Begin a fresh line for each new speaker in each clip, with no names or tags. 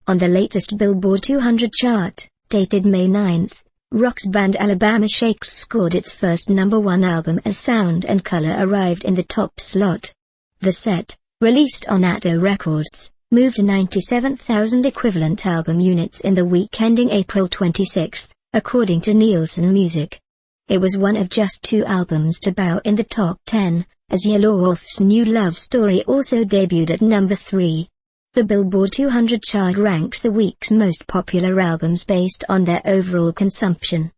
On the latest Billboard 200 chart, dated May 9, rock's band Alabama Shakes scored its first #1 album as Sound and Color arrived in the top slot. The set, released on Atto Records, moved 97,000 equivalent album units in the week ending April 26, according to Nielsen Music. It was one of just 2 albums to bow in the top 10, as Yellow Wolf's New Love Story also debuted at number 3. The Billboard 200 chart ranks the week's most popular albums based on their overall consumption.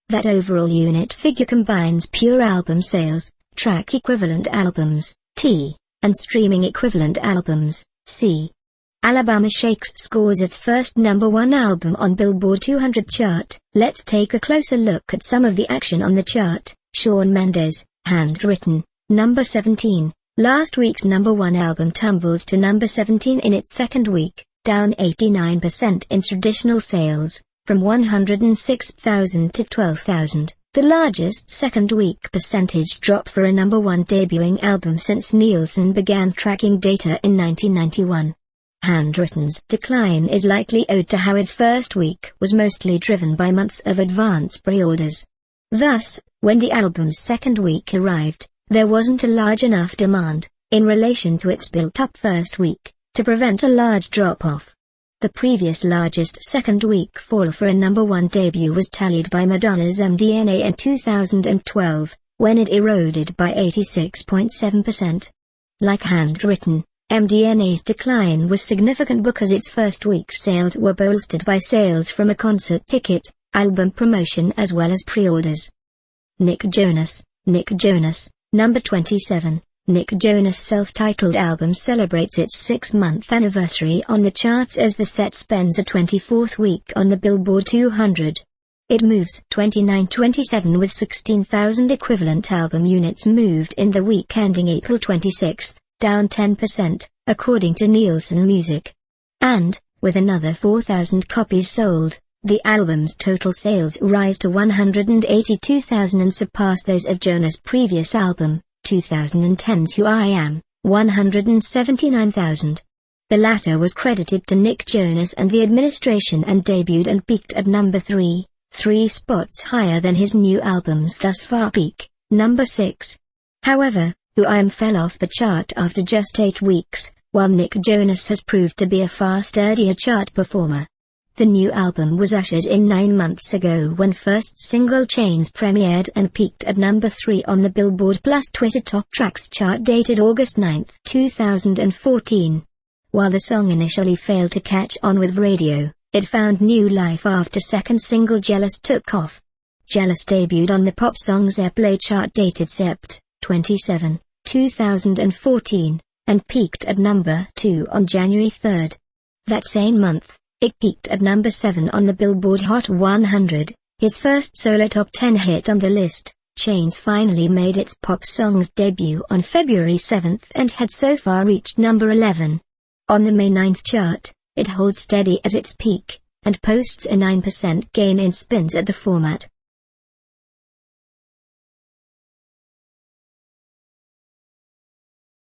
That overall unit figure combines pure album sales, track equivalent albums, T, and streaming equivalent albums, C. Alabama Shakes scores its first #1 album on Billboard 200 chart. Let's take a closer look at some of the action on the chart. Shawn Mendes, Handwritten, number 17. Last week's #1 album tumbles to number 17 in its second week, down 89% in traditional sales, from 106,000 to 12,000, the largest second-week percentage drop for a #1 debuting album since Nielsen began tracking data in 1991. Handwritten's decline is likely owed to how its first week was mostly driven by months of advance pre-orders. Thus, when the album's second week arrived, there wasn't a large enough demand, in relation to its built-up first week, to prevent a large drop-off. The previous largest second-week fall for a #1 debut was tallied by Madonna's MDNA in 2012, when it eroded by 86.7%. Like Handwritten, MDNA's decline was significant because its first week's sales were bolstered by sales from a concert ticket, album promotion as well as pre-orders. Nick Jonas, number 27. Nick Jonas' self-titled album celebrates its 6-month anniversary on the charts as the set spends a 24th week on the Billboard 200. It moves 29-27 with 16,000 equivalent album units moved in the week ending April 26, down 10%, according to Nielsen Music. And, with another 4,000 copies sold, the album's total sales rise to 182,000 and surpass those of Jonas' previous album, 2010's Who I Am, 179,000. The latter was credited to Nick Jonas and the administration and debuted and peaked at number 3, 3 spots higher than his new album's thus far peak, number 6. However, Who I Am fell off the chart after just 8 weeks, while Nick Jonas has proved to be a far sturdier chart performer. The new album was ushered in 9 months ago when first single Chains premiered and peaked at number 3 on the Billboard Plus Twitter Top Tracks chart dated August 9, 2014. While the song initially failed to catch on with radio, it found new life after second single Jealous took off. Jealous debuted on the Pop Songs Airplay chart dated Sept. 27, 2014, and peaked at number 2 on January 3. That same month, it peaked at number 7 on the Billboard Hot 100, his first solo top 10 hit on the list. Chains finally made its Pop Songs debut on February 7 and had so far reached number 11. On the May 9 chart, it holds steady at its peak, and posts a 9% gain in spins at the format.